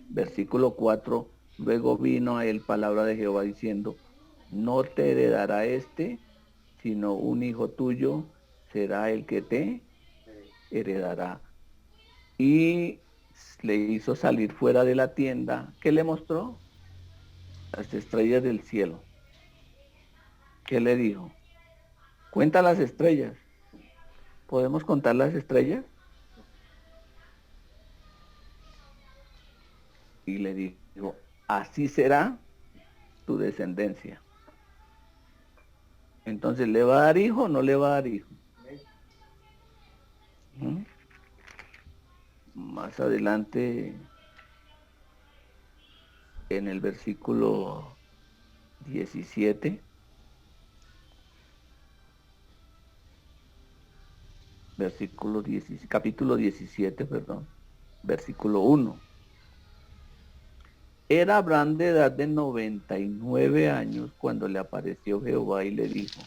Versículo 4. Luego vino a él palabra de Jehová diciendo, no te heredará este, sino un hijo tuyo será el que te heredará. Y le hizo salir fuera de la tienda. ¿Qué le mostró? Las estrellas del cielo. ¿Qué le dijo? Cuenta las estrellas. ¿Podemos contar las estrellas? Y le dijo, así será tu descendencia. Entonces, ¿le va a dar hijo o no le va a dar hijo? ¿Mm? Más adelante, en el versículo 17, capítulo 17, perdón, versículo 1. Era Abraham de edad de 99 años cuando le apareció Jehová y le dijo,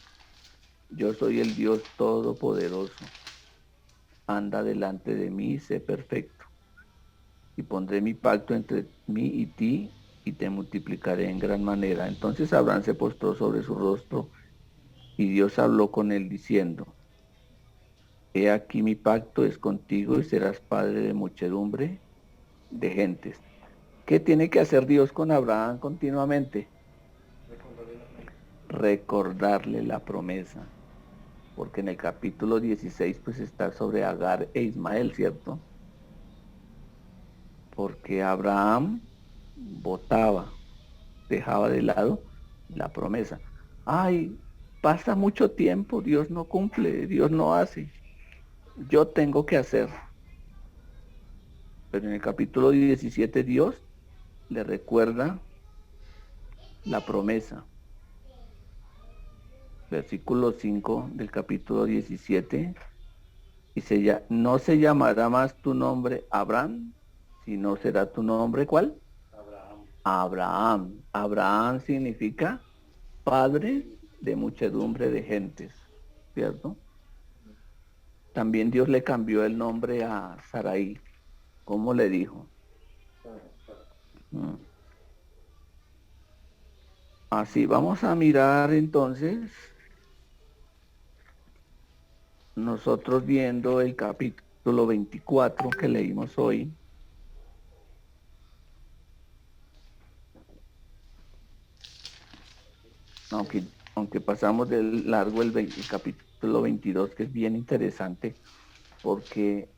yo soy el Dios Todopoderoso, anda delante de mí, sé perfecto, y pondré mi pacto entre mí y ti, y te multiplicaré en gran manera. Entonces Abraham se postró sobre su rostro, y Dios habló con él diciendo, he aquí mi pacto es contigo, y serás padre de muchedumbre de gentes. ¿Qué tiene que hacer Dios con Abraham continuamente? Recordarle la promesa, porque en el capítulo 16 pues está sobre Agar e Ismael, ¿cierto? Porque Abraham votaba, dejaba de lado la promesa. Ay, pasa mucho tiempo, Dios no cumple, Dios no hace. Yo tengo que hacer. Pero en el capítulo 17 Dios le recuerda la promesa. Versículo 5 del capítulo 17. Y no se llamará más tu nombre Abraham, sino será tu nombre, ¿cuál? Abraham. Abraham significa padre de muchedumbre de gentes, ¿cierto? También Dios le cambió el nombre a Sarai. ¿Cómo le dijo? Así, vamos a mirar entonces, nosotros viendo el capítulo 24 que leímos hoy. Aunque pasamos de largo el capítulo 22, que es bien interesante, porque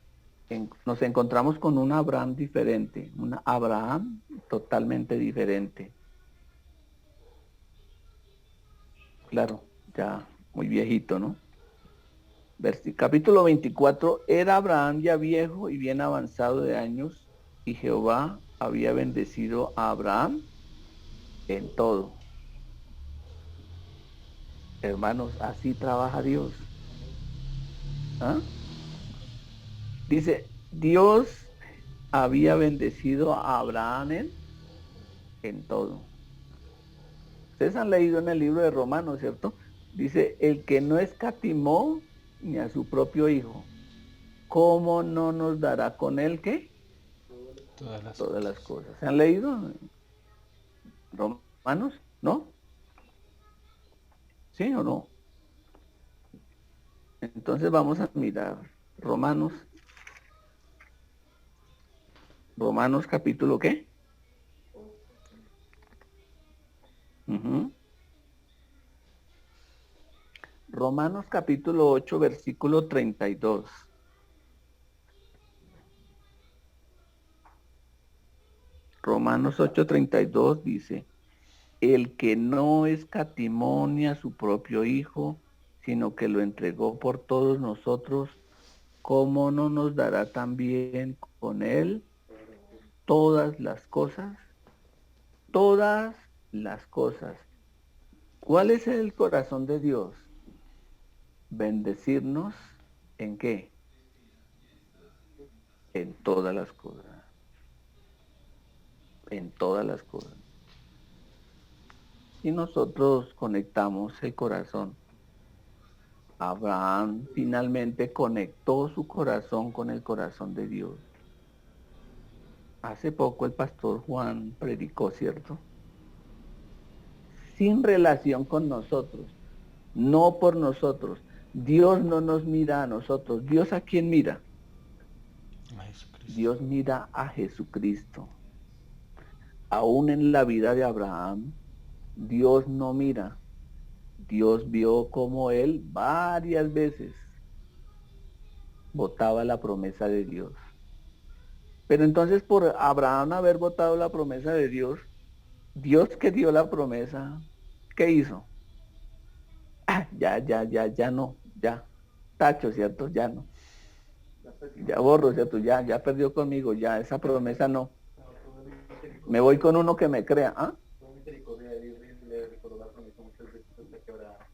nos encontramos con un Abraham diferente, un Abraham totalmente diferente. Claro, ya muy viejito, ¿no? Capítulo 24, era Abraham ya viejo y bien avanzado de años, y Jehová había bendecido a Abraham en todo. Hermanos, así trabaja Dios. ¿Ah? Dice, Dios había bendecido a Abraham en todo. Ustedes han leído en el libro de Romanos, ¿cierto? Dice, el que no escatimó ni a su propio hijo, ¿cómo no nos dará con él qué? Todas las cosas. ¿Se han leído Romanos? ¿No? ¿Sí o no? Entonces vamos a mirar Romanos. Romanos capítulo ¿qué? Romanos capítulo 8, versículo 32. Romanos 8:32 dice, el que no escatimó ni a su propio hijo, sino que lo entregó por todos nosotros, ¿cómo no nos dará también con él todas las cosas? Todas las cosas. ¿Cuál es el corazón de Dios? Bendecirnos ¿en qué? En todas las cosas. En todas las cosas. Y nosotros conectamos el corazón. Abraham finalmente conectó su corazón con el corazón de Dios. Hace poco el pastor Juan predicó, ¿cierto? Sin relación con nosotros, no por nosotros. Dios no nos mira a nosotros. ¿Dios a quién mira? A Jesucristo. Dios mira a Jesucristo. Aún en la vida de Abraham, Dios no mira. Dios vio cómo él varias veces votaba la promesa de Dios. Pero entonces por Abraham haber votado la promesa de Dios, Dios que dio la promesa, ¿qué hizo? Ya no, ya. Tacho, ¿cierto? Ya no. Ya borro, ¿cierto? Ya perdió conmigo, ya esa promesa no. Me voy con uno que me crea, ¿ah?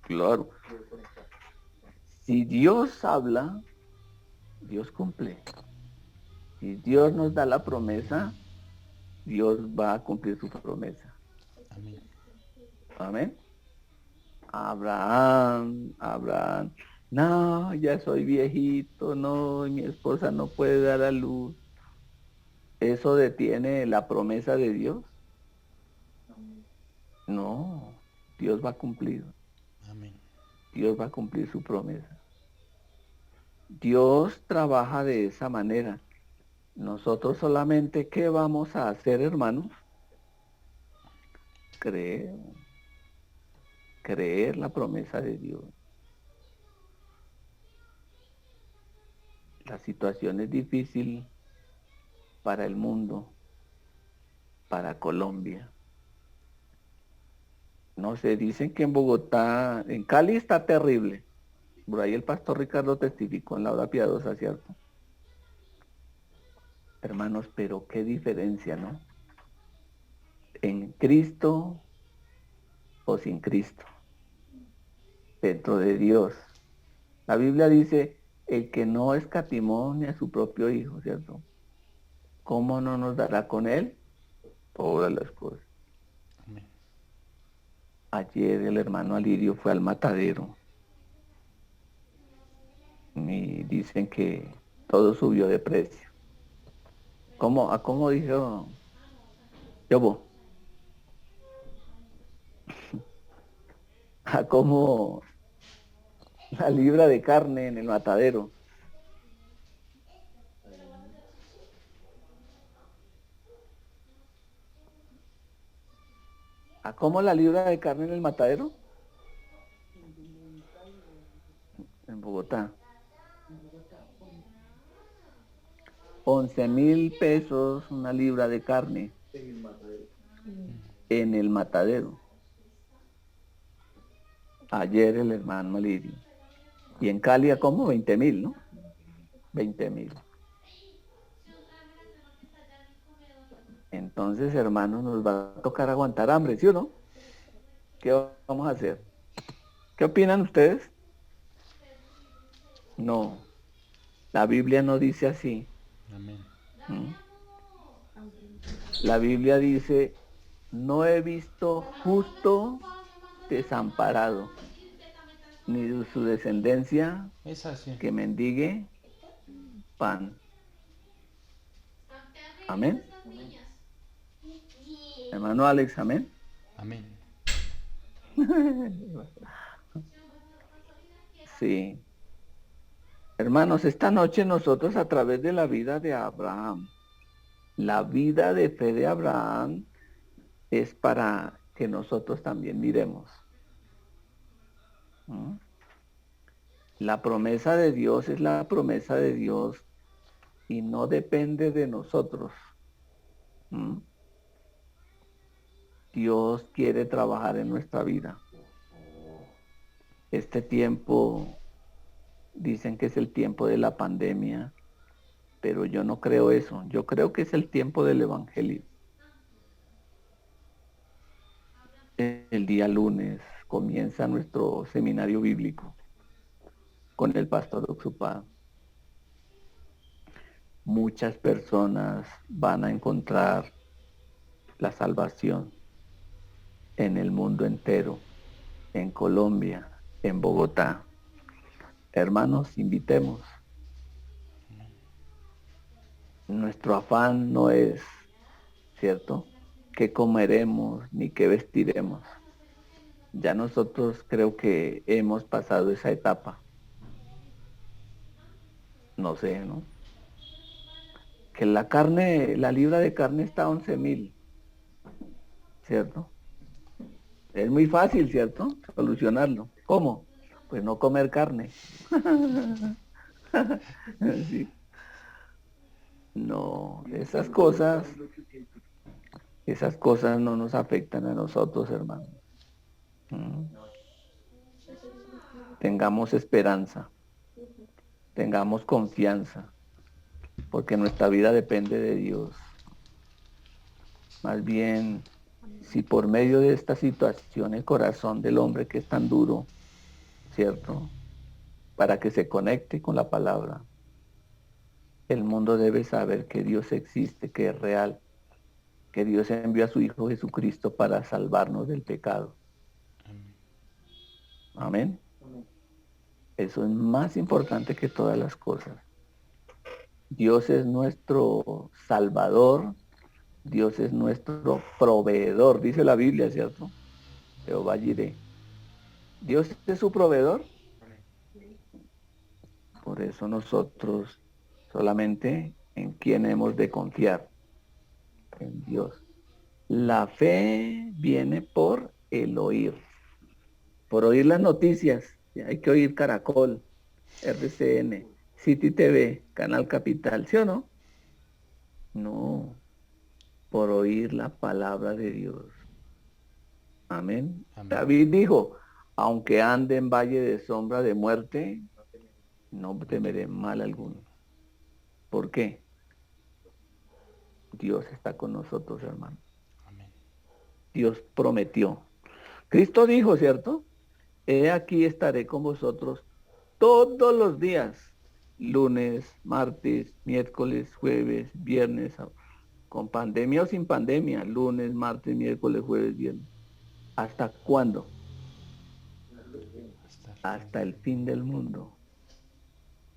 Claro. Si Dios habla, Dios cumple. Si Dios nos da la promesa, Dios va a cumplir su promesa. Amén. Amén. Abraham, no, ya soy viejito, no, mi esposa no puede dar a luz. ¿Eso detiene la promesa de Dios? No, Dios va a cumplir. Amén. Dios va a cumplir su promesa. Dios trabaja de esa manera. Nosotros solamente, ¿qué vamos a hacer, hermanos? Creer la promesa de Dios. La situación es difícil para el mundo, para Colombia. No sé, dicen que en Bogotá, en Cali está terrible. Por ahí el pastor Ricardo testificó en la hora piadosa, ¿cierto? Hermanos, pero qué diferencia, ¿no? En Cristo o sin Cristo, dentro de Dios. La Biblia dice, el que no escatimó ni a su propio hijo, ¿cierto? ¿Cómo no nos dará con él todas las cosas? Amén. Ayer el hermano Alirio fue al matadero y dicen que todo subió de precio. ¿Cómo dijo Yobo? a como la libra de carne en el matadero. ¿A cómo la libra de carne en el matadero? En Bogotá. 11.000 pesos una libra de carne en el matadero. Ayer el hermano Lirio. Y en Cali a como 20.000, ¿no? 20.000. Entonces, hermanos, nos va a tocar aguantar hambre, ¿sí o no? ¿Qué vamos a hacer? ¿Qué opinan ustedes? No, la Biblia no dice así. Amén. ¿Mm? La Biblia dice, no he visto justo desamparado, ni de su descendencia Es así. que mendigue pan. Amén. Hermano Alex, amén. Amén. Sí. Hermanos, esta noche nosotros a través de la vida de Abraham, la vida de fe de Abraham es para que nosotros también miremos. ¿Mm? La promesa de Dios es la promesa de Dios y no depende de nosotros. ¿Mm? Dios quiere trabajar en nuestra vida. Este tiempo, dicen que es el tiempo de la pandemia, pero yo no creo eso. Yo creo que es el tiempo del evangelio. El día lunes comienza nuestro seminario bíblico con el pastor Oxupá. Muchas personas van a encontrar la salvación en el mundo entero, en Colombia, en Bogotá. Hermanos, invitemos. Nuestro afán no es, ¿cierto?, qué comeremos ni qué vestiremos. Ya nosotros creo que hemos pasado esa etapa. No sé, ¿no? Que la carne, la libra de carne está a 11.000, ¿cierto? Es muy fácil, ¿cierto? Solucionarlo. ¿Cómo? Pues no comer carne. Sí. No, esas cosas no nos afectan a nosotros, hermano. Mm. Tengamos esperanza, tengamos confianza, porque nuestra vida depende de Dios. Más bien, si por medio de esta situación el corazón del hombre que es tan duro, ¿cierto?, para que se conecte con la palabra, el mundo debe saber que Dios existe, que es real, que Dios envió a su Hijo Jesucristo para salvarnos del pecado. Amén. Eso es más importante que todas las cosas. Dios es nuestro Salvador, Dios es nuestro proveedor, dice la Biblia, ¿cierto? Jehová Jireh. Dios es su proveedor. Por eso nosotros solamente en quien hemos de confiar, en Dios. La fe viene por el oír, por oír las noticias. Hay que oír Caracol, RCN, City TV, Canal Capital, ¿sí o no? No, por oír la palabra de Dios. Amén. Amén. David dijo, aunque ande en valle de sombra de muerte, no temeré mal alguno. ¿Por qué? Dios está con nosotros, hermano. Amén. Dios prometió. Cristo dijo, ¿cierto? He aquí estaré con vosotros todos los días, lunes, martes, miércoles, jueves, viernes, con pandemia o sin pandemia, lunes, martes, miércoles, jueves, viernes. ¿Hasta cuándo? Hasta el fin del mundo.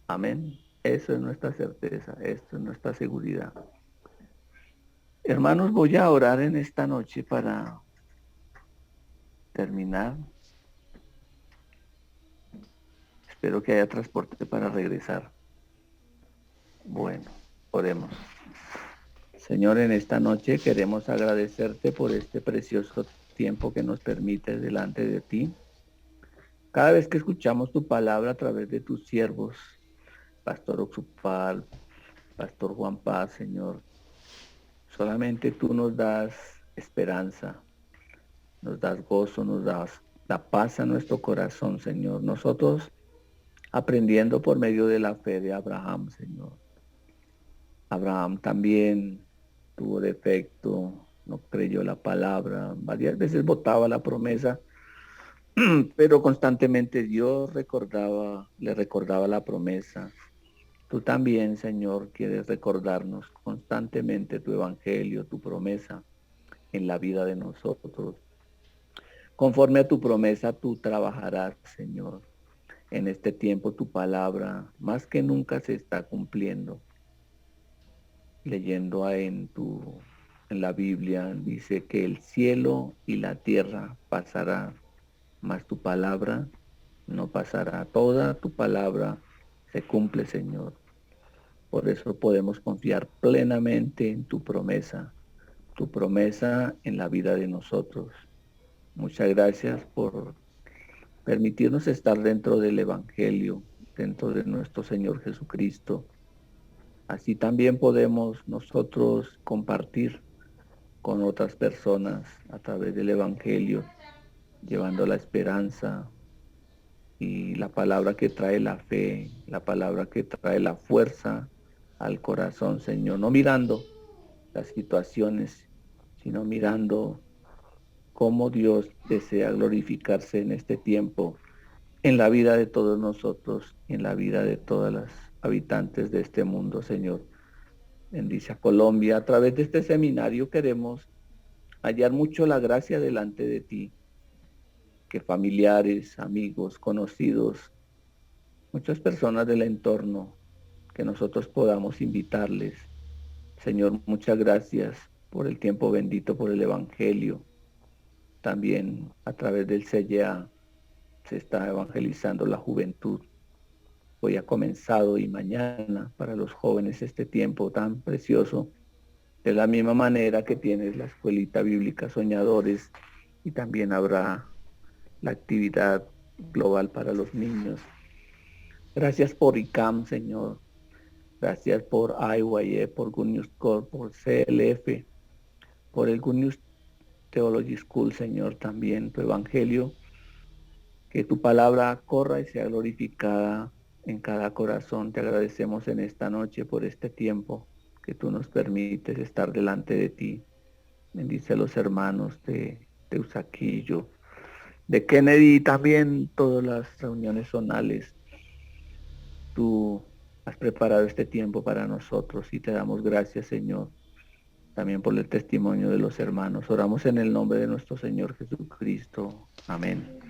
Amén. Eso es nuestra certeza, esto es nuestra seguridad. Hermanos, voy a orar en esta noche para terminar. Espero que haya transporte para regresar. Bueno, oremos. Señor, en esta noche queremos agradecerte por este precioso tiempo que nos permites delante de ti. Cada vez que escuchamos tu palabra a través de tus siervos, Pastor Oxupal, Pastor Juan Paz, Señor, solamente tú nos das esperanza, nos das gozo, nos das la paz a nuestro corazón, Señor. Nosotros aprendiendo por medio de la fe de Abraham, Señor. Abraham también tuvo defecto, no creyó la palabra, varias veces votaba la promesa, pero constantemente Dios le recordaba la promesa. Tú también, Señor, quieres recordarnos constantemente tu evangelio, tu promesa en la vida de nosotros. Conforme a tu promesa, tú trabajarás, Señor. En este tiempo tu palabra más que nunca se está cumpliendo. Leyendo en la Biblia, dice que el cielo y la tierra pasará, mas tu palabra no pasará. Toda tu palabra se cumple, Señor. Por eso podemos confiar plenamente en tu promesa en la vida de nosotros. Muchas gracias por permitirnos estar dentro del Evangelio, dentro de nuestro Señor Jesucristo. Así también podemos nosotros compartir con otras personas a través del Evangelio, llevando la esperanza y la palabra que trae la fe, la palabra que trae la fuerza al corazón, Señor. No mirando las situaciones, sino mirando cómo Dios desea glorificarse en este tiempo, en la vida de todos nosotros, en la vida de todas las habitantes de este mundo, Señor. Bendice a Colombia. A través de este seminario queremos hallar mucho la gracia delante de ti, que familiares, amigos, conocidos, muchas personas del entorno, que nosotros podamos invitarles. Señor, muchas gracias por el tiempo bendito, por el Evangelio. También a través del CYA se está evangelizando la juventud. Hoy ha comenzado y mañana para los jóvenes este tiempo tan precioso. De la misma manera que tienes la escuelita bíblica Soñadores y también habrá la actividad global para los niños. Gracias por ICAM, Señor. Gracias por IYE, por Good News Corp, por CLF, por el Good News Theology School, Señor, también tu evangelio. Que tu palabra corra y sea glorificada en cada corazón. Te agradecemos en esta noche por este tiempo que tú nos permites estar delante de ti. Bendice a los hermanos de Usaquillo, de Kennedy y también todas las reuniones zonales. Tú has preparado este tiempo para nosotros y te damos gracias, Señor, también por el testimonio de los hermanos. Oramos en el nombre de nuestro Señor Jesucristo. Amén.